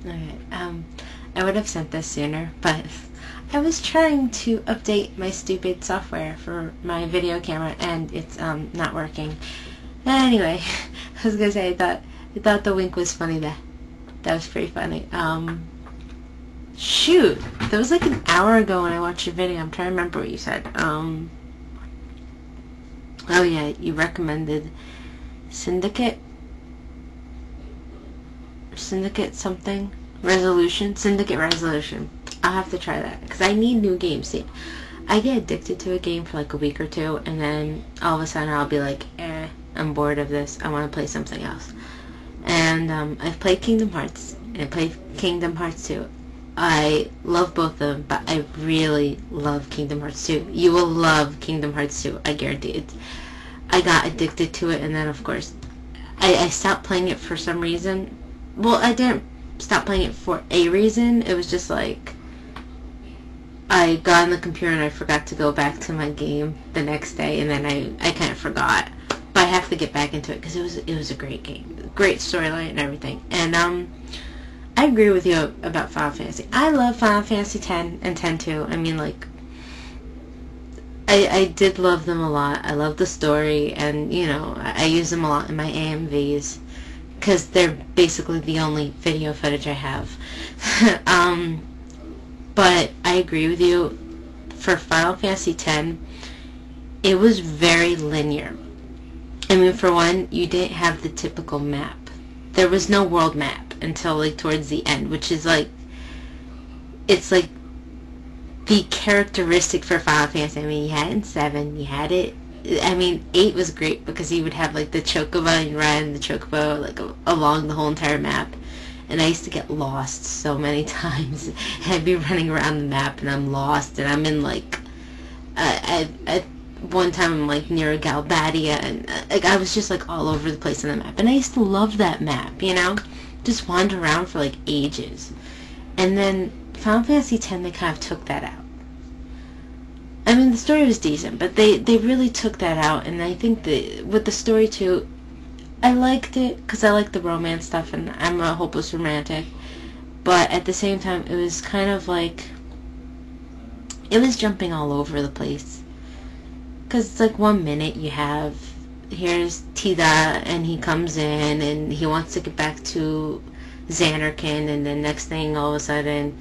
Okay, I would have sent this sooner, but I was trying to update my stupid software for my video camera, and it's not working. Anyway, I was gonna say I thought the wink was funny. That was pretty funny. Shoot, that was like an hour ago when I watched your video. I'm trying to remember what you said. Oh yeah, you recommended Syndicate something? Syndicate Resolution. I'll have to try that, because I need new games. See, I get addicted to a game for like a week or two, and then all of a sudden I'll be like, I'm bored of this. I want to play something else. And I've played Kingdom Hearts, and I played Kingdom Hearts 2. I love both of them, but I really love Kingdom Hearts 2. You will love Kingdom Hearts 2, I guarantee it. I got addicted to it, and then of course I stopped playing it for some reason. Well, I didn't stop playing it for a reason. It was just like I got on the computer and I forgot to go back to my game the next day, and then I kind of forgot. But I have to get back into it because it was a great game, great storyline and everything. And I agree with you about Final Fantasy. I love Final Fantasy X and X-2. I mean, like, I did love them a lot. I love the story, and you know, I use them a lot in my AMVs because they're basically the only video footage I have. But I agree with you. For Final Fantasy X, it was very linear. I mean, for one, you didn't have the typical map. There was no world map until like towards the end, which is like, it's like the characteristic for Final Fantasy. I mean, you had it in 7, you had it, I mean, 8 was great because you would have like the chocobo and run the chocobo like along the whole entire map. And I used to get lost so many times. I'd be running around the map and I'm lost, and I'm in like, at one time I'm like near Galbadia, and like I was just like all over the place on the map. And I used to love that map, you know? Just wander around for like ages. And then Final Fantasy X, they kind of took that out. I mean, the story was decent, but they really took that out, and I think that with the story too, I liked it because I like the romance stuff, and I'm a hopeless romantic. But at the same time, it was kind of like, it was jumping all over the place. Because it's like 1 minute you have, here's Tida, and he comes in, and he wants to get back to Xanarkand, and then next thing, all of a sudden,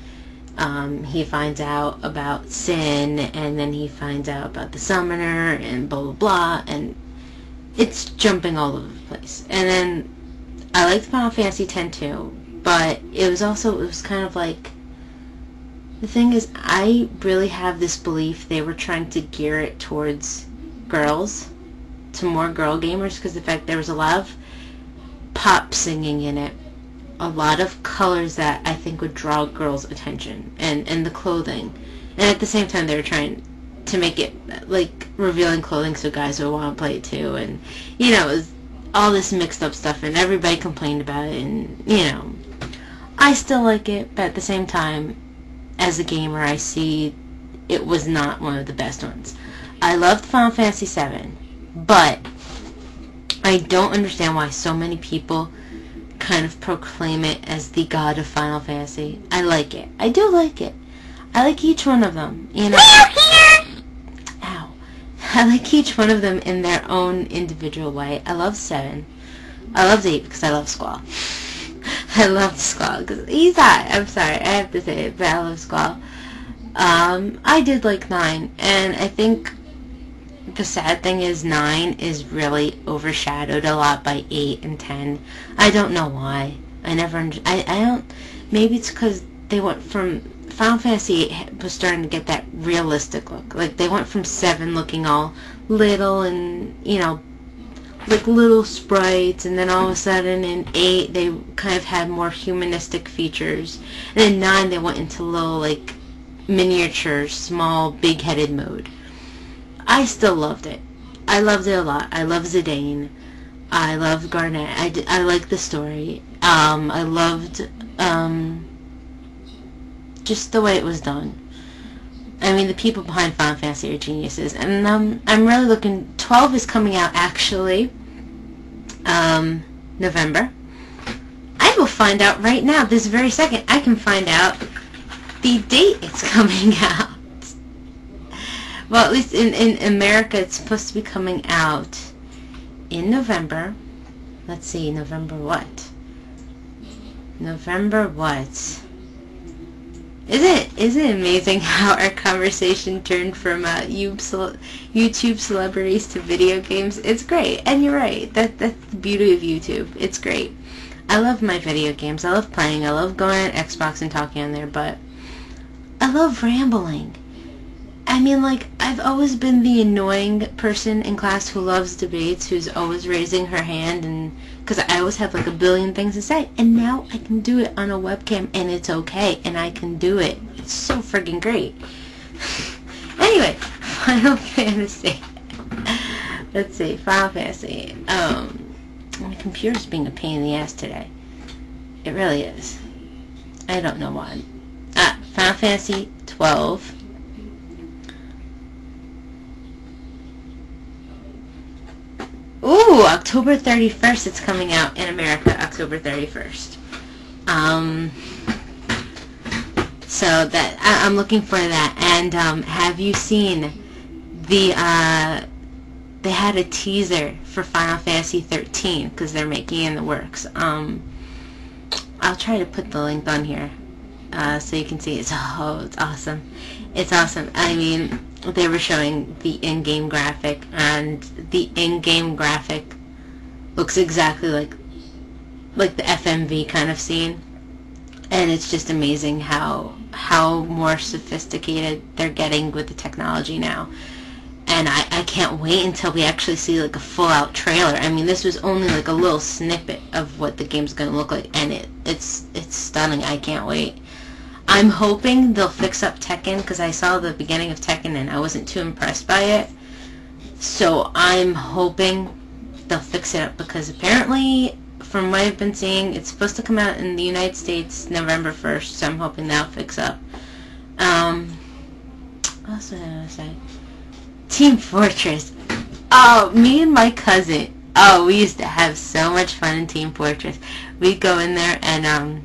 he finds out about Sin, and then he finds out about the Summoner, and blah blah blah, and it's jumping all over the place. And then I liked Final Fantasy X too, but it was kind of like, the thing is, I really have this belief they were trying to gear it towards girls, to more girl gamers, because in fact there was a lot of pop singing in it, a lot of colors that I think would draw girls' attention, and the clothing, and at the same time they were trying to make it like revealing clothing so guys would want to play it too, and you know, it was all this mixed up stuff, and everybody complained about it, and you know, I still like it, but at the same time, as a gamer, I see it was not one of the best ones. I loved Final Fantasy VII, but I don't understand why so many people kind of proclaim it as the god of Final Fantasy. I like it. I do like it. I like each one of them, you know. Ow. I like each one of them in their own individual way. I love 7. I loved 8 because I love Squall. I love Squall because he's hot. I'm sorry, I have to say it, but I love Squall. I did like 9, and I think the sad thing is 9 is really overshadowed a lot by 8 and 10. I don't know why. I don't, maybe it's because they went from, Final Fantasy 8 was starting to get that realistic look. Like, they went from 7 looking all little and, you know, like little sprites, and then all of a sudden in 8 they kind of had more humanistic features, and in 9 they went into little like miniature, small, big-headed mode. I still loved it. I loved it a lot. I love Zidane. I love Garnet. I liked the story. I loved just the way it was done. I mean, the people behind Final Fantasy are geniuses, and I'm really looking. 12 is coming out actually, November. I'm will find out right now, this very second. I can find out the date it's coming out. Well, at least in America, it's supposed to be coming out in November. Let's see, November what? November what? Isn't it amazing how our conversation turned from YouTube celebrities to video games? It's great, and you're right. That's the beauty of YouTube. It's great. I love my video games. I love playing. I love going on Xbox and talking on there, but I love rambling. I mean, like, I've always been the annoying person in class who loves debates, who's always raising her hand, and because I always have like a billion things to say, and now I can do it on a webcam, and it's okay, and I can do it. It's so friggin' great. Anyway, Final Fantasy. Let's see, Final Fantasy. My computer's being a pain in the ass today. It really is. I don't know why. Final Fantasy 12. Ooh, October 31st it's coming out in America, October 31st. So that I'm looking for that. And have you seen the they had a teaser for Final Fantasy 13 because they're making it in the works. I'll try to put the link on here so you can see. It's awesome. It's awesome. I mean, they were showing the in-game graphic, and the in-game graphic looks exactly like the FMV kind of scene, and it's just amazing how more sophisticated they're getting with the technology now. And I can't wait until we actually see like a full-out trailer. I mean, this was only like a little snippet of what the game's gonna look like, and it's stunning. I can't wait. I'm hoping they'll fix up Tekken, because I saw the beginning of Tekken and I wasn't too impressed by it. So I'm hoping they'll fix it up, because apparently, from what I've been seeing, it's supposed to come out in the United States November 1st, so I'm hoping they'll fix up. What else was I going to say? Team Fortress. Oh, me and my cousin. Oh, we used to have so much fun in Team Fortress. We'd go in there and,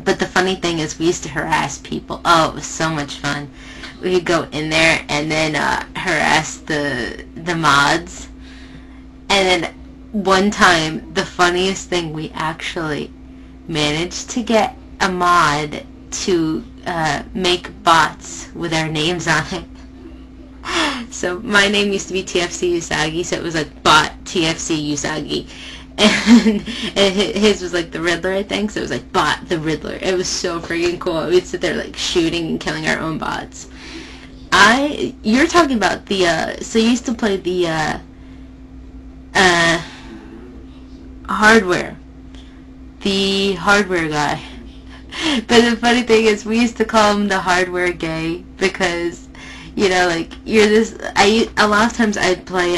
but the funny thing is we used to harass people. Oh, it was so much fun. We'd go in there and then harass the mods. And then one time, the funniest thing, we actually managed to get a mod to make bots with our names on it. So my name used to be TFC Usagi, so it was like bot TFC Usagi. And his was like the Riddler, I think, so it was like bot the Riddler. It was so freaking cool. We'd sit there like shooting and killing our own bots. You're talking about the, so you used to play the, hardware. The hardware guy. But the funny thing is, we used to call him the hardware gay, because, you know, like, you're this, a lot of times I'd play,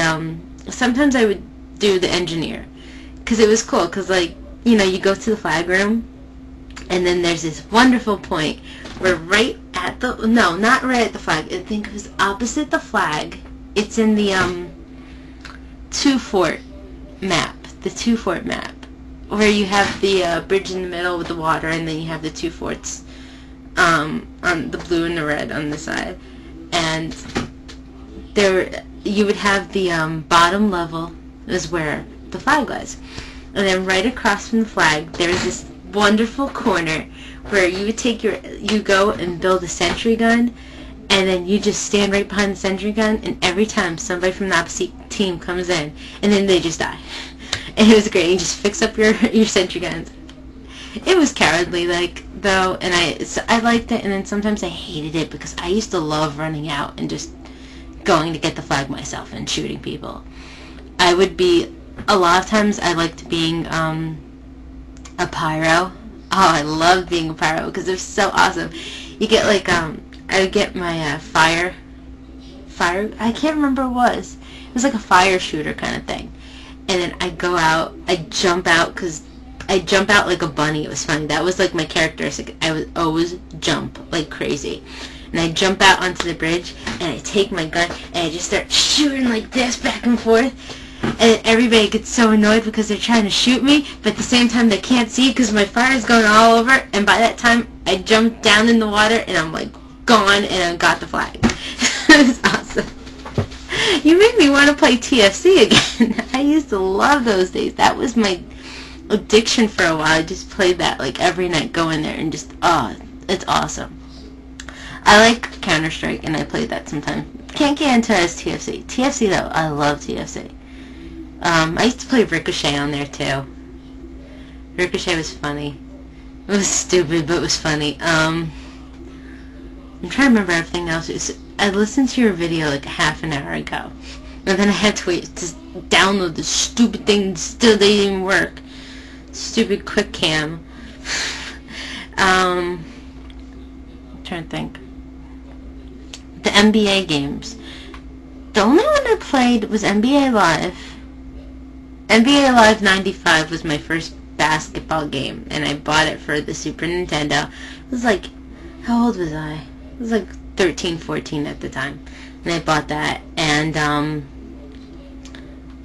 sometimes I would do the engineer, because it was cool, because, like, you know, you go to the flag room, and then there's this wonderful point where right at the, no, not right at the flag, I think it was opposite the flag, it's in the, two-fort map, the two-fort map, where you have the bridge in the middle with the water, and then you have the two forts, on the blue and the red on the side, and there you would have the bottom level is where the flag was, and then right across from the flag there's this wonderful corner where you would take you go and build a sentry gun, and then you just stand right behind the sentry gun, and every time somebody from the opposite team comes in, and then they just die. And it was great. You just fix up your sentry guns. It was cowardly, like, though, and I liked it, and then sometimes I hated it, because I used to love running out and just going to get the flag myself and shooting people. I would be, a lot of times I liked being a pyro. Oh, I loved being a pyro, because it was so awesome. You get, like, I would get my fire, I can't remember what it was. It was like a fire shooter kind of thing. And then I go out, I jump out, because I jump out like a bunny. It was funny. That was like my characteristic. I would always jump like crazy. And I jump out onto the bridge, and I take my gun, and I just start shooting like this back and forth. and everybody gets so annoyed because they're trying to shoot me, but at the same time they can't see because my fire is going all over, and by that time I jumped down in the water and I'm like gone and I got the flag. It was awesome. You made me want to play TFC again. I used to love those days. That was my addiction for a while. I just played that like every night, go in there and just, it's awesome. I like Counter-Strike and I played that sometimes. Can't get into it as TFC. TFC though, I love TFC. I used to play Ricochet on there too. Ricochet was funny. It was stupid, but it was funny. I'm trying to remember everything else. I listened to your video like half an hour ago, and then I had to wait to download the stupid thing. Still, they didn't even work. Stupid quick cam. I'm trying to think. The NBA games. The only one I played was NBA Live. NBA Live 95 was my first basketball game, and I bought it for the Super Nintendo. It was like, how old was I? It was like 13, 14 at the time, and I bought that. And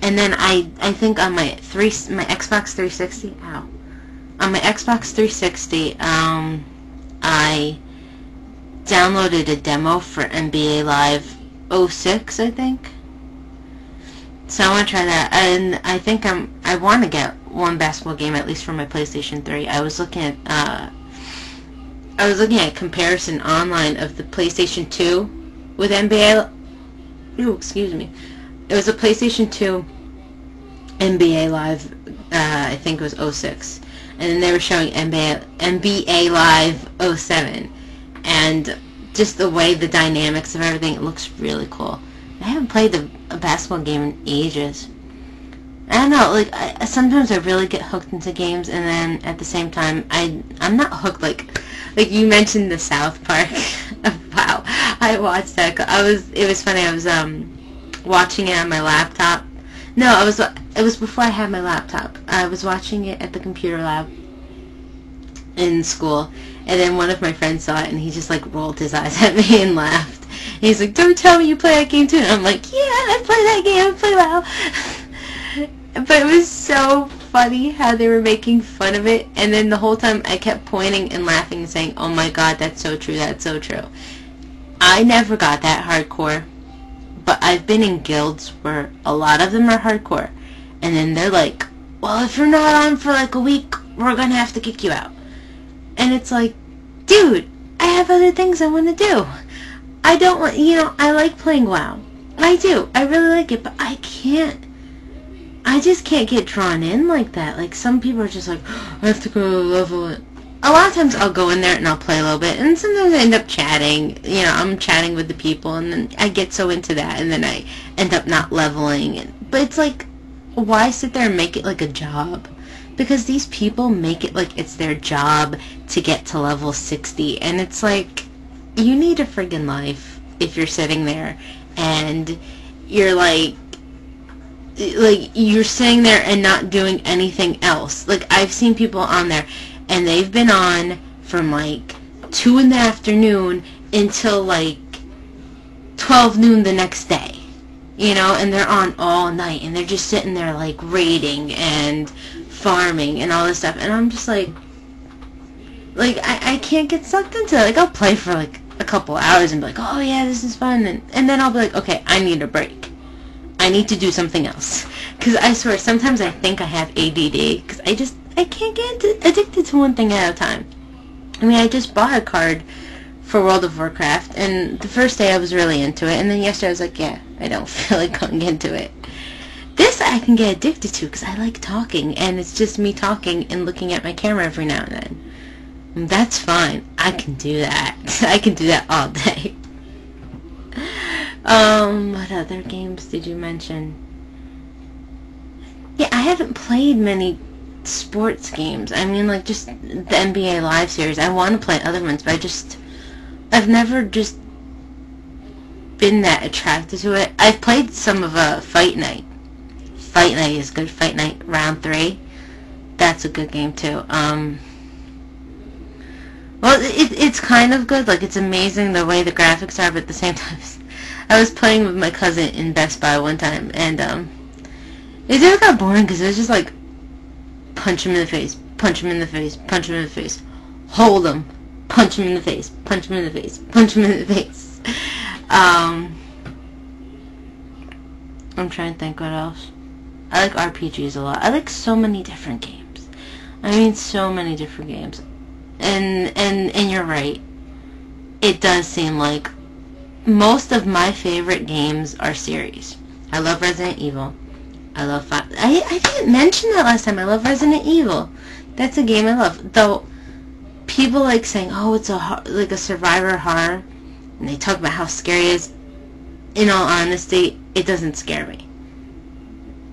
then I think on my Xbox 360, on my Xbox 360, I downloaded a demo for NBA Live 06, I think. So I want to try that, and I think I want to get one basketball game at least for my PlayStation 3. I was looking at comparison online of the PlayStation 2 with NBA. Excuse me. It was a PlayStation 2 NBA Live. I think it was 06, and then they were showing NBA Live 07, and just the way the dynamics of everything, it looks really cool. I haven't played a basketball game in ages. I don't know, like, sometimes I really get hooked into games, and then at the same time, I'm not hooked, like you mentioned the South Park. Wow, I watched that. It was funny, I was, watching it on my laptop. No, it was before I had my laptop. I was watching it at the computer lab in school, and then one of my friends saw it, and he just, like, rolled his eyes at me and laughed. And he's like, don't tell me you play that game too. And I'm like, yeah, I play that game, I play WoW. But it was so funny how they were making fun of it, and then the whole time I kept pointing and laughing and saying, oh my god, that's so true, that's so true. I never got that hardcore, but I've been in guilds where a lot of them are hardcore, and then they're like, well, if you're not on for like a week, we're gonna have to kick you out. And it's like, dude, I have other things I want to do. I don't want, I like playing WoW. I do. I really like it, but I just can't get drawn in like that. Like, some people are just like, I have to go level it. A lot of times I'll go in there and I'll play a little bit, and sometimes I end up chatting. I'm chatting with the people, and then I get so into that, and then I end up not leveling. But it's like, why sit there and make it like a job? Because these people make it like it's their job to get to level 60, and it's like, you need a friggin' life if you're sitting there and you're like you're sitting there and not doing anything else. Like, I've seen people on there and they've been on from like 2 in the afternoon until like 12 noon the next day, and they're on all night, and they're just sitting there like raiding and farming and all this stuff, and I'm just like I can't get sucked into it. Like, I'll play for like a couple hours and be like, oh yeah, this is fun, and then I'll be like, okay, I need a break. I need to do something else. Because I swear, sometimes I think I have ADD, because I can't get addicted to one thing at a time. I mean, I just bought a card for World of Warcraft, and the first day I was really into it, and then yesterday I was like, yeah, I don't feel like going into it. This I can get addicted to, because I like talking, and it's just me talking and looking at my camera every now and then. That's fine. I can do that. I can do that all day. What other games did you mention? Yeah, I haven't played many sports games. I mean, like, just the NBA Live series. I want to play other ones, but I've never just been that attracted to it. I've played some of Fight Night. Fight Night is good. Fight Night Round 3. That's a good game, too. Well, it's kind of good. Like, it's amazing the way the graphics are, but at the same time, I was playing with my cousin in Best Buy one time, and It just got boring because it was just like, punch him in the face, punch him in the face, punch him in the face, hold him, punch him in the face, punch him in the face, punch him in the face. I'm trying to think what else. I like RPGs a lot. I like so many different games. I mean, so many different games. And you're right. It does seem like most of my favorite games are series. I love Resident Evil. I love I didn't mention that last time. I love Resident Evil. That's a game I love. Though people like saying, "Oh, it's like a survivor horror," and they talk about how scary it is. In all honesty, it doesn't scare me.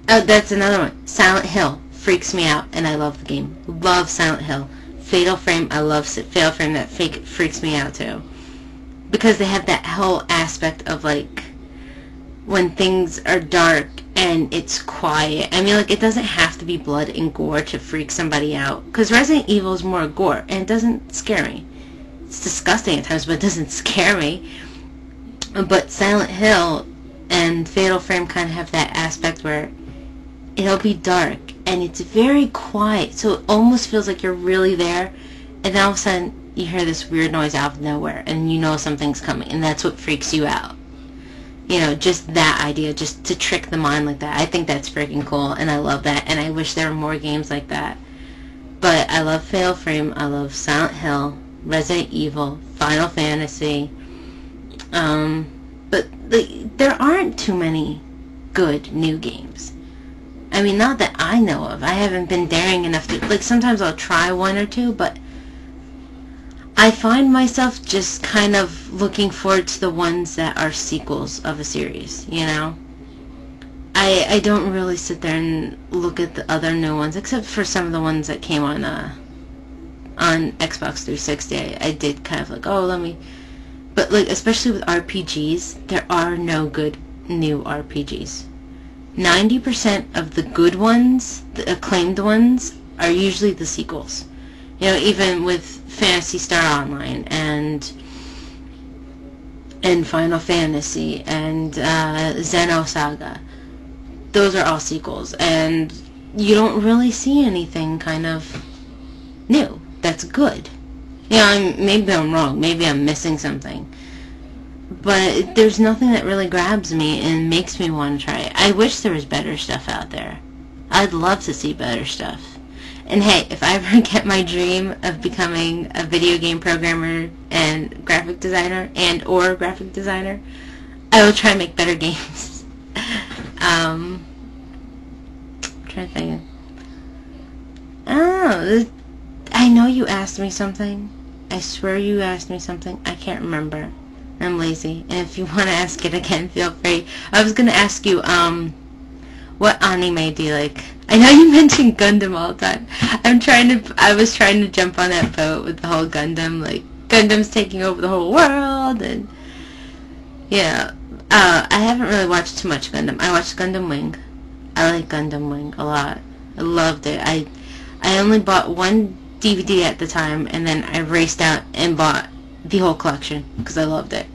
Oh, that's another one. Silent Hill freaks me out, and I love the game. Love Silent Hill. Fatal Frame, I love Fatal Frame. That freaks me out too, because they have that whole aspect of like when things are dark and it's quiet. I mean, like, it doesn't have to be blood and gore to freak somebody out, because Resident Evil is more gore, and it doesn't scare me. It's disgusting at times, but it doesn't scare me. But Silent Hill and Fatal Frame kind of have that aspect where it'll be dark, and it's very quiet, so it almost feels like you're really there, and then all of a sudden you hear this weird noise out of nowhere, and you know something's coming, and that's what freaks you out. You know, just that idea, just to trick the mind like that. I think that's freaking cool, and I love that, and I wish there were more games like that. But I love Fatal Frame, I love Silent Hill, Resident Evil, Final Fantasy. But there aren't too many good new games. I mean, not that I know of. I haven't been daring enough to, like, sometimes I'll try one or two, but I find myself just kind of looking forward to the ones that are sequels of a series, you know? I don't really sit there and look at the other new ones, except for some of the ones that came on Xbox 360. I did kind of like, oh, let me... But, like, especially with RPGs, there are no good new RPGs. 90% of the good ones, the acclaimed ones, are usually the sequels. You know, even with Phantasy Star Online and Final Fantasy and Xenosaga. Those are all sequels, and you don't really see anything kind of new that's good. You know, maybe I'm wrong, maybe I'm missing something, but there's nothing that really grabs me and makes me want to try it. I wish there was better stuff out there. I'd love to see better stuff. And hey, if I ever get my dream of becoming a video game programmer and graphic designer or graphic designer, I will try and make better games. I'm trying to think. Oh, I know you asked me something. I swear you asked me something. I can't remember. I'm lazy. And if you want to ask it again, feel free. I was going to ask you, what anime do you like? I know you mention Gundam all the time. I was trying to jump on that boat with the whole Gundam, like, Gundam's taking over the whole world, and, yeah. I haven't really watched too much Gundam. I watched Gundam Wing. I like Gundam Wing a lot. I loved it. I only bought one DVD at the time, and then I raced out and bought the whole collection, because I loved it.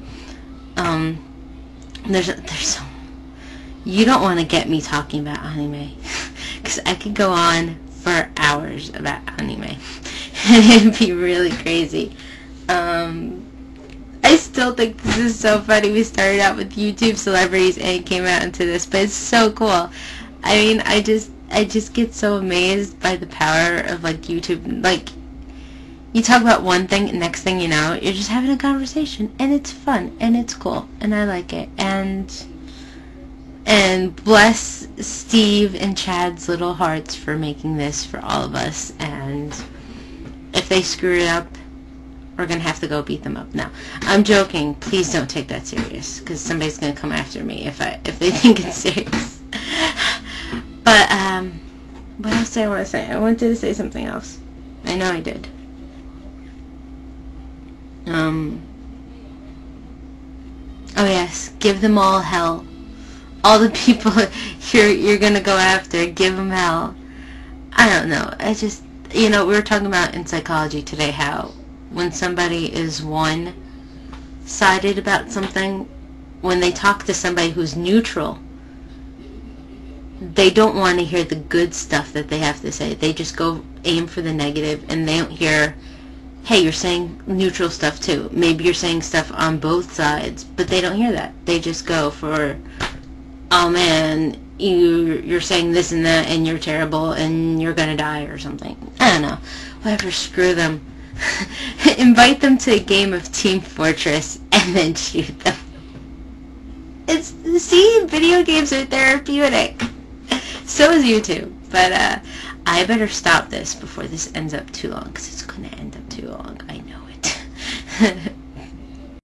There's so... You don't want to get me talking about anime, because I could go on for hours about anime, and it'd be really crazy. I still think this is so funny. We started out with YouTube celebrities, and it came out into this, but it's so cool. I mean, I just get so amazed by the power of, like, YouTube. Like, you talk about one thing, and next thing you know, you're just having a conversation, and it's fun, and it's cool, and I like it, and bless Steve and Chad's little hearts for making this for all of us, and if they screw it up, we're going to have to go beat them up. Now, I'm joking. Please don't take that serious, because somebody's going to come after me if they think it's serious. But, what else did I want to say? I wanted to say something else. I know I did. Oh yes, give them all hell. All the people you're gonna go after, give them hell. I don't know. I just, you know, we were talking about in psychology today how when somebody is one-sided about something, when they talk to somebody who's neutral, they don't want to hear the good stuff that they have to say. They just go aim for the negative, and they don't hear, hey, you're saying neutral stuff too. Maybe you're saying stuff on both sides, but they don't hear that. They just go for, oh man, you're saying this and that, and you're terrible, and you're gonna die or something. I don't know. Whatever, screw them. Invite them to a game of Team Fortress and then shoot them. See, video games are therapeutic. So is YouTube. But I better stop this before this ends up too long, because it's going to end up too long. I know it.